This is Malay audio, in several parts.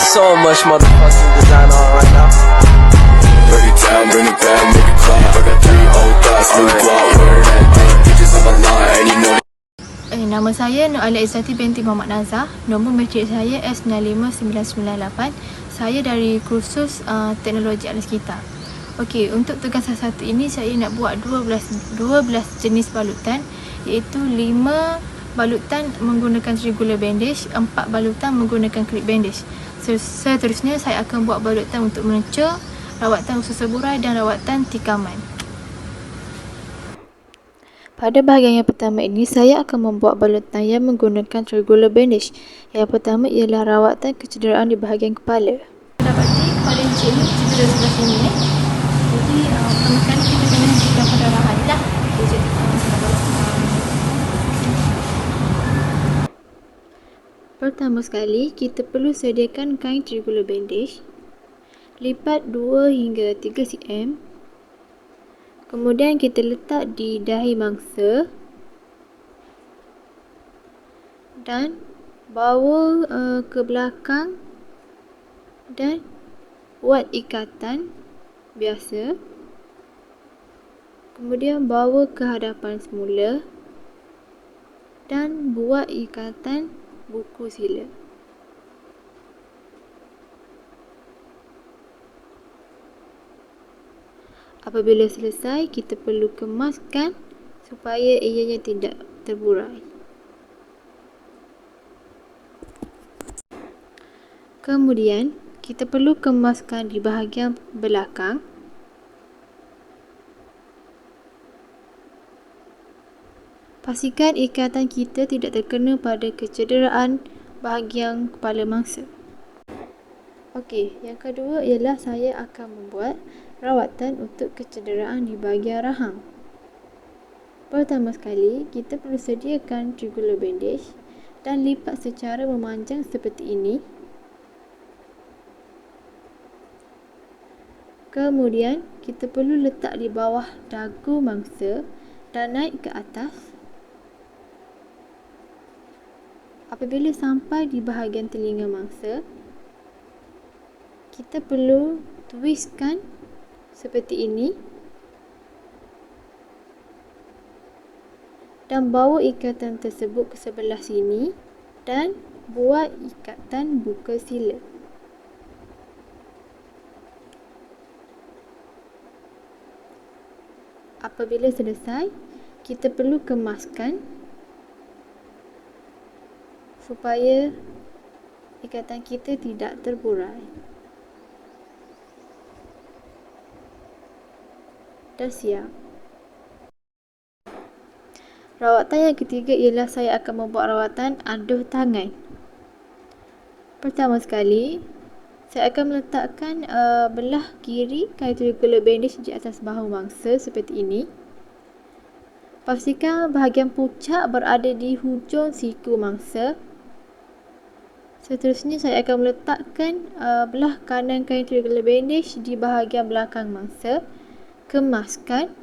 So much motherfucking design on right now. Break it down, bring it back, make it clap. I got 3 old thoughts, new guap, where that thing. Bitches on my line, and you know. Nama saya Nur Alia Izzati binti Muhammad Nazah. Nombor matrik saya S95998. Saya dari kursus Teknologi Alat Sekitar. Okey, untuk tugas satu ini saya nak buat 12 jenis balutan, iaitu 5 balutan menggunakan triangular bandage, 4 balutan menggunakan clip bandage. Seterusnya saya akan buat balutan untuk menecur, rawatan usus seburai dan rawatan tikaman. Pada bahagian yang pertama ini, saya akan membuat balutan yang menggunakan triangular bandage. Yang pertama ialah rawatan kecederaan di bahagian kepala. Dapati kepala encik ni cedera sebelah sini. Jadi pertama kali kita kena hentikan pendarahan lah. Pertama sekali, kita perlu sediakan kain triangular bandage. Lipat 2 hingga 3 cm. Kemudian kita letak di dahi mangsa dan bawa ke belakang dan buat ikatan biasa. Kemudian bawa ke hadapan semula dan buat ikatan buku sila. Apabila selesai, kita perlu kemaskan supaya ianya tidak terburai. Kemudian, kita perlu kemaskan di bahagian belakang. Pastikan ikatan kita tidak terkena pada kecederaan bahagian kepala mangsa. Okey, yang kedua ialah saya akan membuat rawatan untuk kecederaan di bahagian rahang. Pertama sekali, kita perlu sediakan triangular bandage dan lipat secara memanjang seperti ini. Kemudian, kita perlu letak di bawah dagu mangsa dan naik ke atas. Apabila sampai di bahagian telinga mangsa, kita perlu twistkan seperti ini dan bawa ikatan tersebut ke sebelah sini dan buat ikatan buka sila. Apabila selesai, kita perlu kemaskan supaya ikatan kita tidak terburai. Dah siap. Rawatan yang ketiga ialah saya akan membuat rawatan aduh tangan. Pertama sekali, saya akan meletakkan belah kiri kain triangular bandage di atas bahu mangsa seperti ini. Pastikan bahagian puncak berada di hujung siku mangsa. Seterusnya, saya akan meletakkan belah kanan kain triangular bandage di bahagian belakang mangsa. Kemaskan.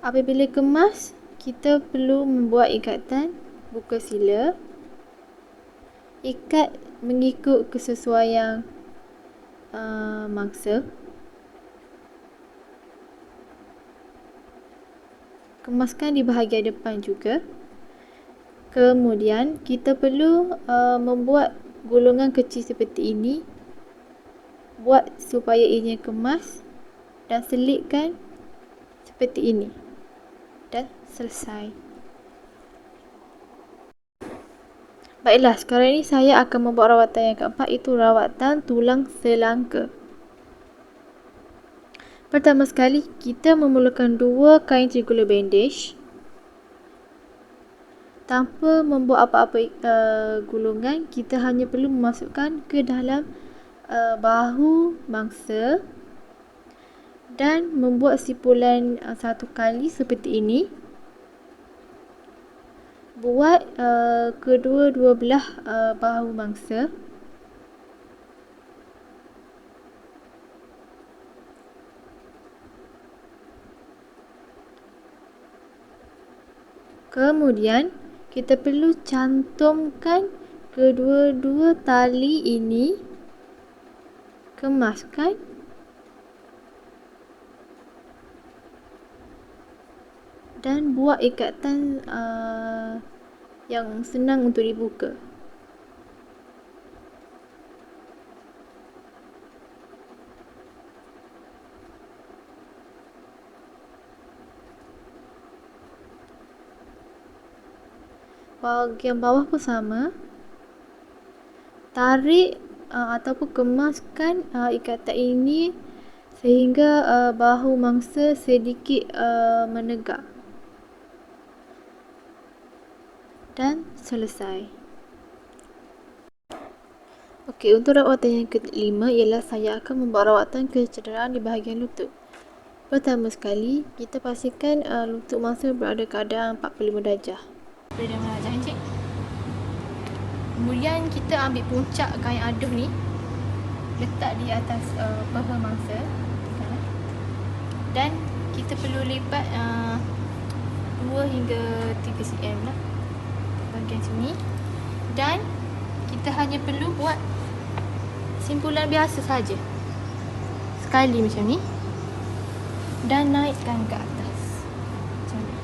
Apabila kemas, kita perlu membuat ikatan buka sila. Ikat mengikut kesesuaian mangsa. Kemaskan di bahagian depan juga. Kemudian, kita perlu membuat gulungan kecil seperti ini. Buat supaya ianya kemas dan selitkan seperti ini. Dan selesai. Baiklah, sekarang ini saya akan membuat rawatan yang keempat, iaitu rawatan tulang selangka. Pertama sekali, kita memerlukan 2 kain triangular bandage. Tanpa membuat apa-apa gulungan, kita hanya perlu memasukkan ke dalam bahu mangsa dan membuat sipulan satu kali seperti ini. Buat kedua-dua belah bahu mangsa. Kemudian kita perlu cantumkan kedua-dua tali ini, kemaskan dan buat ikatan yang senang untuk dibuka. Bahagian bawah pun sama. Tarik ataupun kemaskan ikatan ini sehingga bahu mangsa sedikit menegak. Dan selesai. Okey, untuk rawatan yang kelima ialah saya akan membuat rawatan kecederaan di bahagian lutut. Pertama sekali, kita pastikan lutut mangsa berada keadaan 45 darjah. Berada darjah, encik. Kemudian kita ambil puncak kain aduh ni, letak di atas paha mangsa. Dan kita perlu lipat 2 hingga 3 cm lah bahagian sini. Dan kita hanya perlu buat simpulan biasa saja. Sekali macam ni. Dan naikkan ke atas. Macam ni.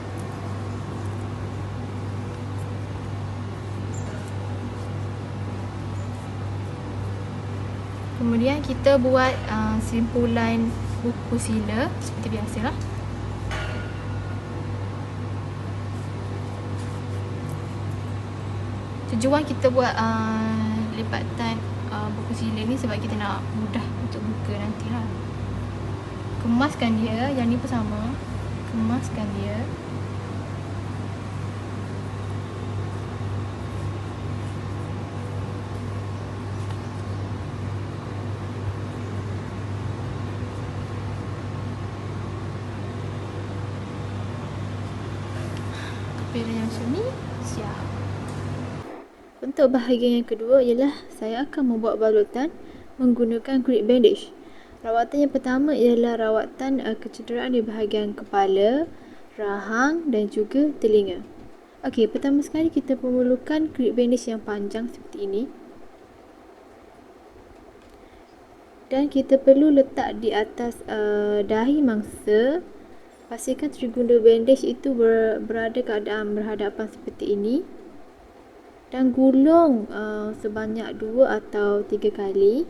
Kemudian kita buat simpulan buku sila seperti biasa lah. Tujuan kita buat lipatan buku sila ni sebab kita nak mudah untuk buka nantilah. Kemaskan dia, yang ni pun sama. Kemaskan dia. Bila yang macam ni, siap. Untuk bahagian yang kedua ialah saya akan membuat balutan menggunakan grip bandage. Rawatan yang pertama ialah rawatan kecederaan di bahagian kepala, rahang dan juga telinga. Okey, pertama sekali kita memerlukan grip bandage yang panjang seperti ini. Dan kita perlu letak di atas dahi mangsa. Pastikan trigunda bandage itu berada keadaan berhadapan seperti ini. Dan gulung sebanyak 2 atau 3 kali.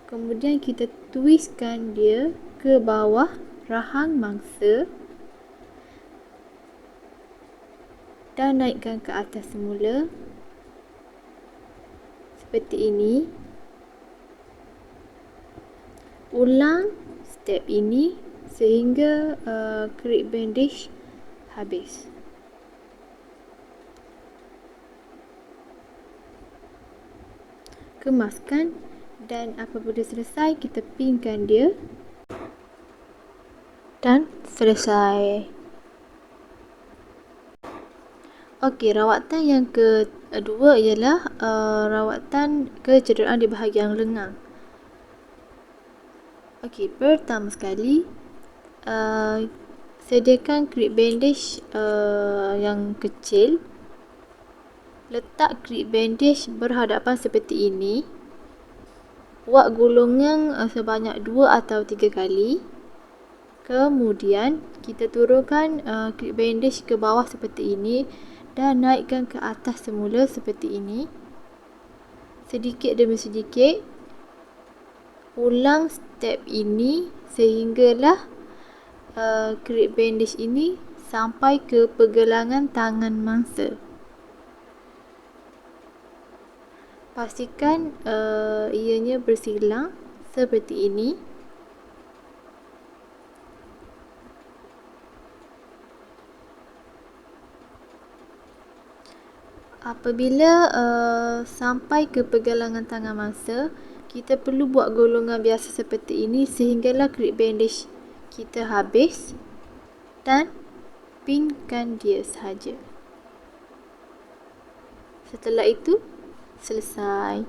Kemudian kita twistkan dia ke bawah rahang mangsa. Dan naikkan ke atas semula. Seperti ini. Ulang step ini sehingga grip bandage habis. Kemaskan dan apabila selesai kita pinkan dia dan selesai. Okey, rawatan yang kedua ialah rawatan kecederaan di bahagian lengan. Okey, pertama sekali sediakan grip bandage yang kecil. Letak grip bandage berhadapan seperti ini. Buat gulungan sebanyak 2 atau 3 kali. Kemudian kita turunkan grip bandage ke bawah seperti ini dan naikkan ke atas semula seperti ini. Sedikit demi sedikit. Ulang step ini sehinggalah grip bandage ini sampai ke pergelangan tangan mangsa. Pastikan ianya bersilang seperti ini. Apabila sampai ke pergelangan tangan mangsa, kita perlu buat golongan biasa seperti ini sehinggalah grip bandage kita habis dan pinkan dia sahaja. Setelah itu selesai.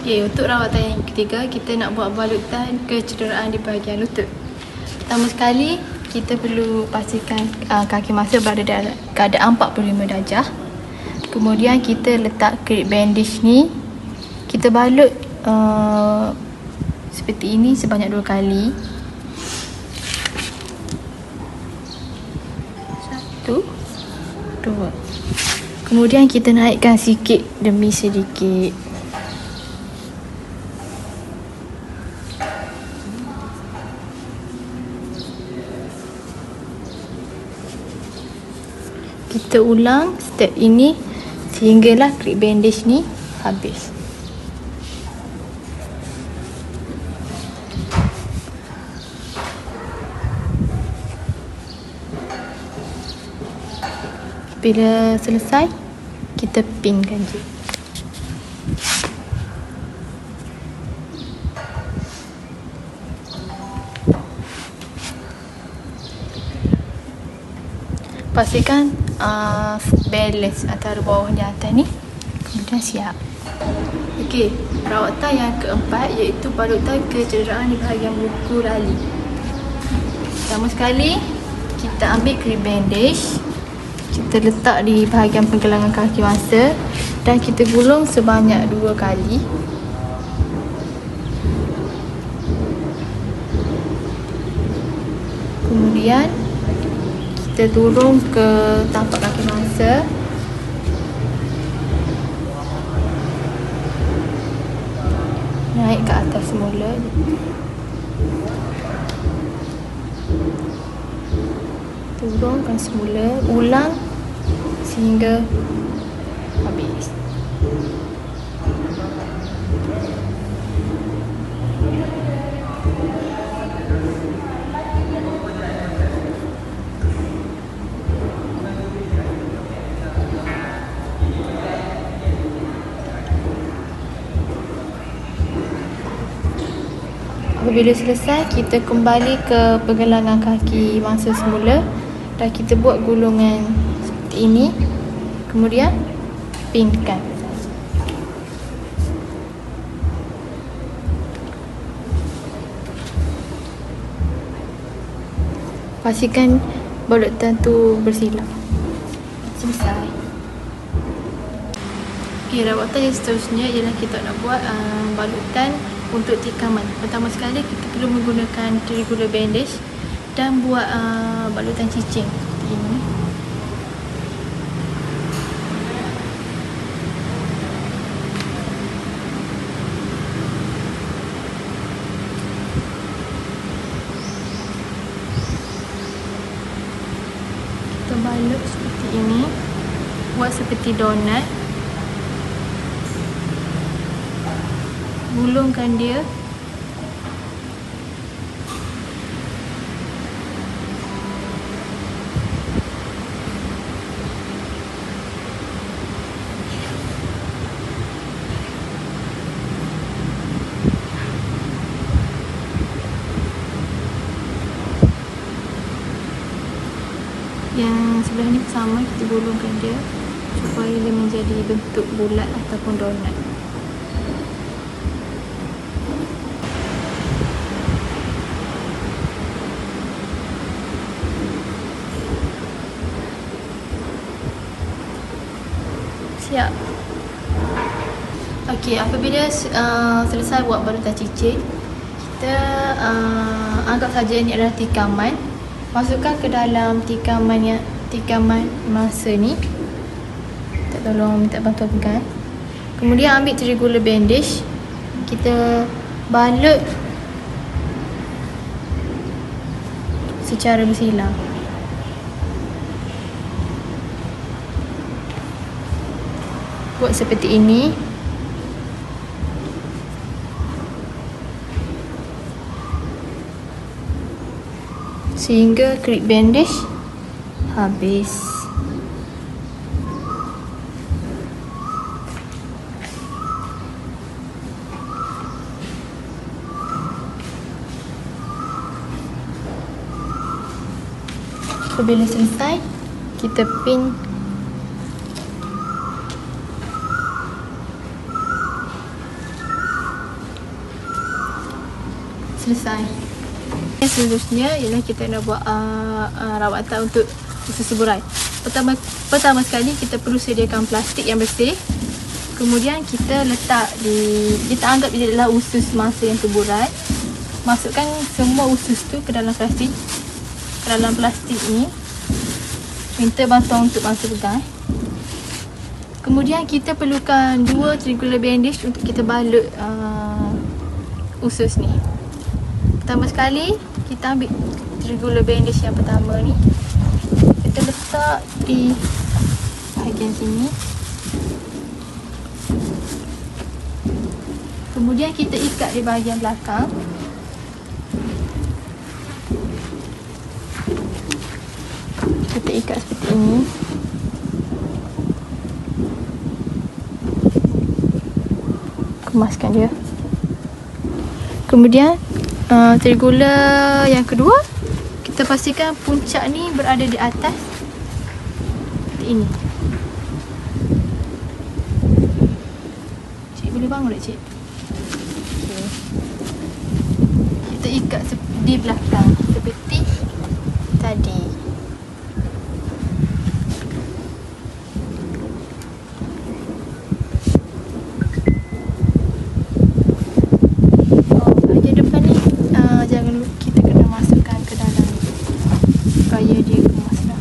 Okay, untuk rawatan yang ketiga, kita nak buat balutan kecederaan di bahagian lutut. Pertama sekali, kita perlu pastikan kaki mangsa berada dalam keadaan 45 darjah. Kemudian kita letak grip bandage ni, kita balut seperti ini sebanyak 2 kali. 1, 2. Kemudian kita naikkan sikit demi sedikit. Kita ulang step ini sehinggalah grip bandage ni habis. Bila selesai, kita pinkan je. Pastikan balance antara bawah dan atas ni. Kemudian siap. Okey, perawatan yang keempat iaitu balutan kecederaan di bahagian buku lali. Pertama sekali, kita ambil grip bandage, kita letak di bahagian penggelangan kaki mangsa dan kita gulung sebanyak 2 kali. Kemudian kita turun ke tapak kaki mangsa. Naik ke atas semula. Turunkan semula, ulang sehingga habis. Apabila selesai, kita kembali ke pergelangan kaki mangsa semula dan kita buat gulungan seperti ini. Kemudian pinkan. Pastikan balutan tu bersilang. Selesai. Okay, rawatan yang seterusnya ialah kita nak buat balutan untuk tikaman. Pertama sekali kita perlu menggunakan triangular bandage dan buat balutan cicing seperti ini. Kita balut seperti ini, buat seperti donat. Gulungkan dia. Yang sebelah ni sama, kita gulungkan dia supaya dia menjadi bentuk bulat ataupun donat. Siap. Okey, apabila selesai buat balutan cicing, kita anggap saja ini adalah tikaman. Masukkan ke dalam tikaman mangsa ni. Kita tolong minta bantuan pegang. Kemudian ambil triangular bandage, kita balut secara bersilang. Buat seperti ini. Sehingga grip bandage habis. Apabila selesai, kita pin. Selesai. Yang seterusnya ialah kita nak buat rawatan untuk usus seburai. Pertama sekali kita perlu sediakan plastik yang bersih. Kemudian kita anggap dia adalah usus masa yang terburai. Masukkan semua usus tu ke dalam plastik. Ke dalam plastik ni. Minta bantuan untuk bangsa pegang. Kemudian kita perlukan 2 triangular bandage untuk kita balut usus ni. Pertama sekali kita ambil triangular bandage yang pertama ni. Kita letak di bahagian sini. Kemudian kita ikat di bahagian belakang. Kita ikat seperti ini. Kemaskan dia. Kemudian triangular yang kedua, kita pastikan puncak ni berada di atas seperti ini. Cik boleh bangun tak cik? Okay. Kita ikat di belakang seperti tadi. Bahagian depan ni jangan lupa kita kena masukkan ke dalam supaya dia kemas lah.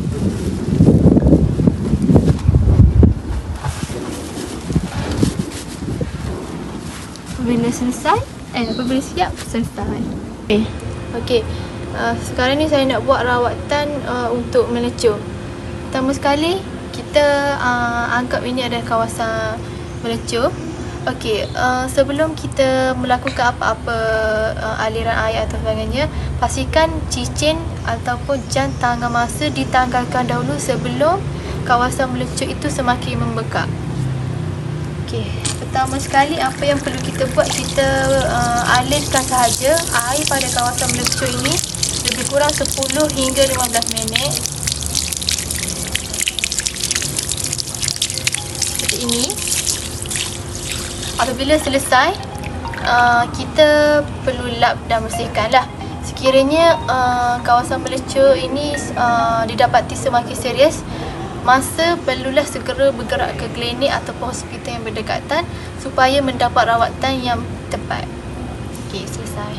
Apabila siap, selesai. Okey. Sekarang ni saya nak buat rawatan untuk melecur. Pertama sekali kita anggap ini adalah kawasan melecur. Okey, sebelum kita melakukan apa-apa aliran air atau sebagainya, pastikan cincin ataupun jam tanggal masa ditanggalkan dahulu sebelum kawasan melecur itu semakin membekak. Okey, pertama sekali apa yang perlu kita buat, kita alirkan sahaja air pada kawasan melecur ini lebih kurang 10 hingga 15 minit. Seperti ini. Apabila selesai, kita perlu lap dan bersihkan lah. Sekiranya kawasan melecur ini didapati semakin serius, masa perlulah segera bergerak ke klinik ataupun hospital yang berdekatan supaya mendapat rawatan yang tepat. Okey, selesai.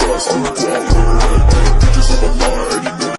Bitches on the line,